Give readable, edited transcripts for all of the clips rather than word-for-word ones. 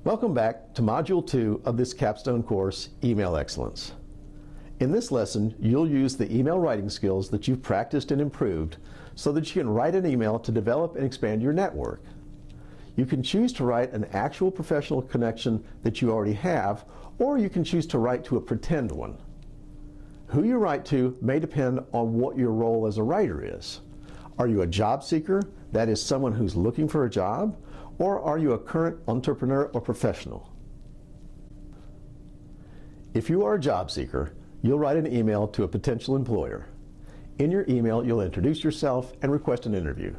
Welcome back to Module 2 of this Capstone course, Email Excellence. In this lesson, you'll use the email writing skills that you've practiced and improved so that you can write an email to develop and expand your network. You can choose to write an actual professional connection that you already have, or you can choose to write to a pretend one. Who you write to may depend on what your role as a writer is. Are you a job seeker, that is someone who's looking for a job, or are you a current entrepreneur or professional? If you are a job seeker, you'll write an email to a potential employer. In your email, you'll introduce yourself and request an interview.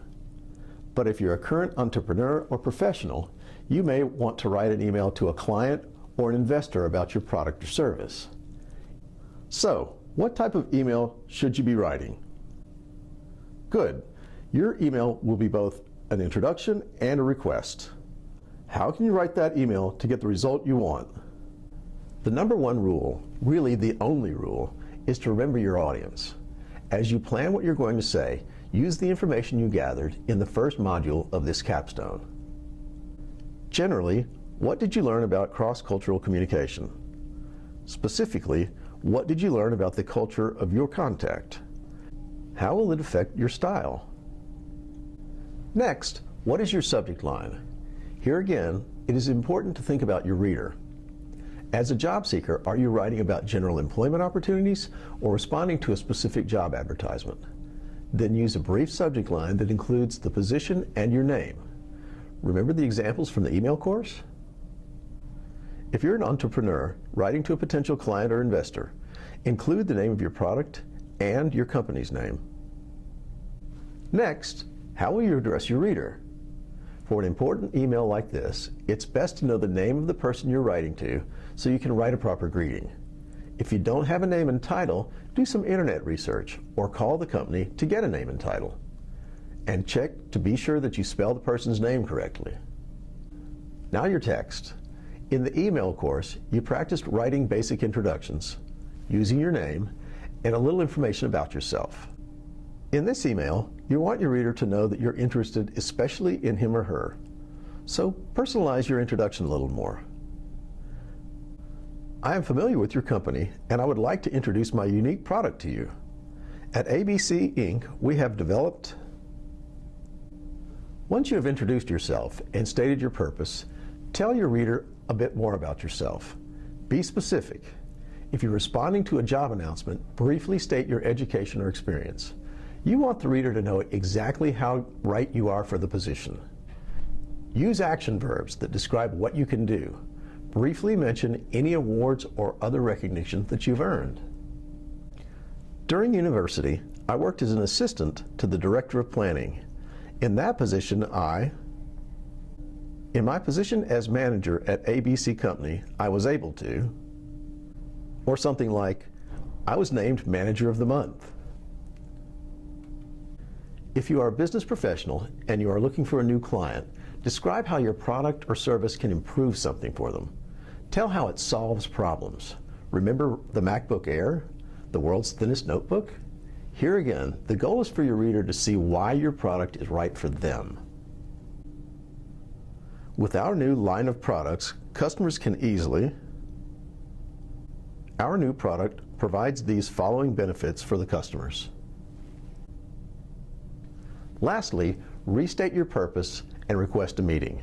But if you're a current entrepreneur or professional, you may want to write an email to a client or an investor about your product or service. So, what type of email should you be writing? Good. Your email will be both an introduction and a request. How can you write that email to get the result you want? The number one rule, really the only rule, is to remember your audience. As you plan what you're going to say, use the information you gathered in the first module of this capstone. Generally, what did you learn about cross-cultural communication? Specifically, what did you learn about the culture of your contact? How will it affect your style? Next, what is your subject line? Here again, it is important to think about your reader. As a job seeker, are you writing about general employment opportunities or responding to a specific job advertisement? Then use a brief subject line that includes the position and your name. Remember the examples from the email course? If you're an entrepreneur writing to a potential client or investor, include the name of your product and your company's name. Next, how will you address your reader? For an important email like this, it's best to know the name of the person you're writing to so you can write a proper greeting. If you don't have a name and title, do some internet research or call the company to get a name and title. And check to be sure that you spell the person's name correctly. Now your text. In the email course, you practiced writing basic introductions, using your name, and a little information about yourself. In this email, you want your reader to know that you're interested especially in him or her. So personalize your introduction a little more. I am familiar with your company and I would like to introduce my unique product to you. At ABC Inc., we have developed... Once you have introduced yourself and stated your purpose, tell your reader a bit more about yourself. Be specific. If you're responding to a job announcement, briefly state your education or experience. You want the reader to know exactly how right you are for the position. Use action verbs that describe what you can do. Briefly mention any awards or other recognition that you've earned. During university, I worked as an assistant to the director of planning. In that position, in my position as manager at ABC Company, I was able to, or something like, I was named Manager of the Month. If you are a business professional and you are looking for a new client, describe how your product or service can improve something for them. Tell how it solves problems. Remember the MacBook Air, the world's thinnest notebook? Here again, the goal is for your reader to see why your product is right for them. With our new line of products, customers can easily... Our new product provides these following benefits for the customers. Lastly, restate your purpose and request a meeting.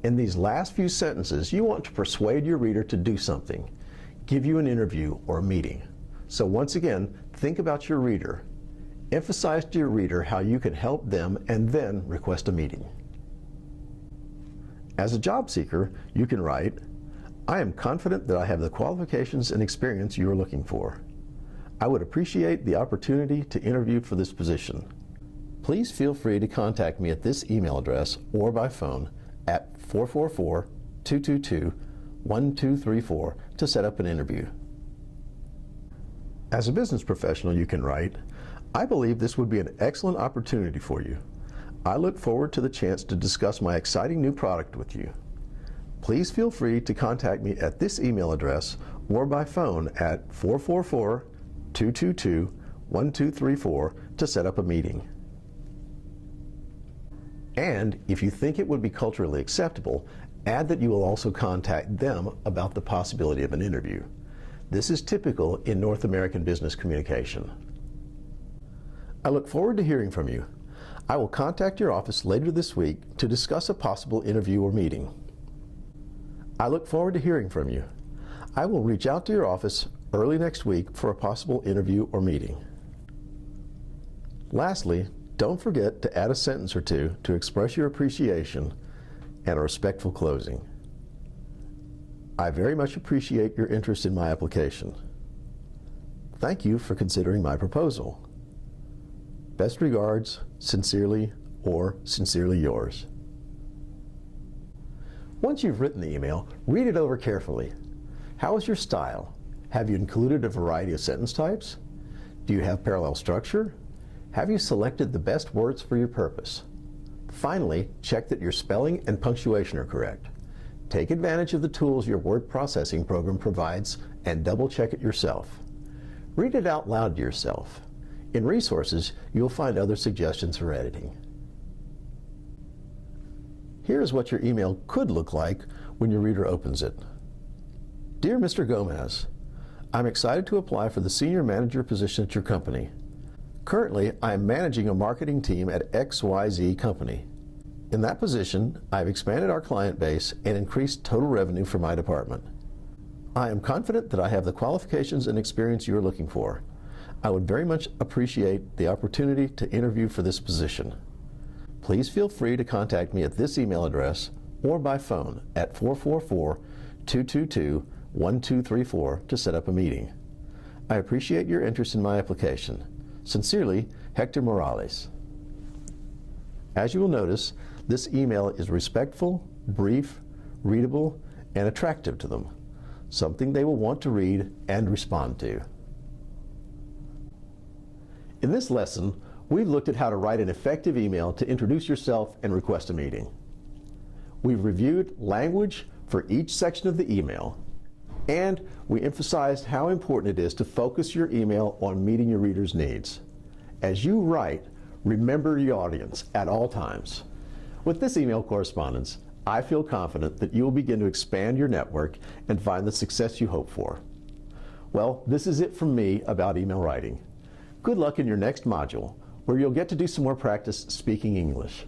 In these last few sentences, you want to persuade your reader to do something, give you an interview or a meeting. So once again, think about your reader. Emphasize to your reader how you can help them and then request a meeting. As a job seeker, you can write, I am confident that I have the qualifications and experience you are looking for. I would appreciate the opportunity to interview for this position. Please feel free to contact me at this email address or by phone at 444-222-1234 to set up an interview. As a business professional, you can write, I believe this would be an excellent opportunity for you. I look forward to the chance to discuss my exciting new product with you. Please feel free to contact me at this email address or by phone at 444-222-1234 to set up a meeting. And if you think it would be culturally acceptable, Add that you will also contact them about the possibility of an interview. This is typical in North American business communication. I look forward to hearing from you. I will contact your office later this week to discuss a possible interview or meeting. I look forward to hearing from you. I will reach out to your office early next week for a possible interview or meeting. Lastly, don't forget to add a sentence or two to express your appreciation and a respectful closing. I very much appreciate your interest in my application. Thank you for considering my proposal. Best regards, sincerely, or sincerely yours. Once you've written the email, read it over carefully. How is your style? Have you included a variety of sentence types? Do you have parallel structure? Have you selected the best words for your purpose? Finally, check that your spelling and punctuation are correct. Take advantage of the tools your word processing program provides and double check it yourself. Read it out loud to yourself. In resources, you'll find other suggestions for editing. Here's what your email could look like when your reader opens it. Dear Mr. Gomez, I'm excited to apply for the senior manager position at your company. Currently, I am managing a marketing team at XYZ company. In that position, I've expanded our client base and increased total revenue for my department. I am confident that I have the qualifications and experience you are looking for. I would very much appreciate the opportunity to interview for this position. Please feel free to contact me at this email address or by phone at 444-222-1234 to set up a meeting. I appreciate your interest in my application. Sincerely, Hector Morales. As you will notice, this email is respectful, brief, readable, and attractive to them, something they will want to read and respond to. In this lesson, we've looked at how to write an effective email to introduce yourself and request a meeting. We've reviewed language for each section of the email, and we emphasized how important it is to focus your email on meeting your reader's needs. As you write, remember your audience at all times. With this email correspondence, I feel confident that you will begin to expand your network and find the success you hope for. Well, this is it from me about email writing. Good luck in your next module, where you'll get to do some more practice speaking English.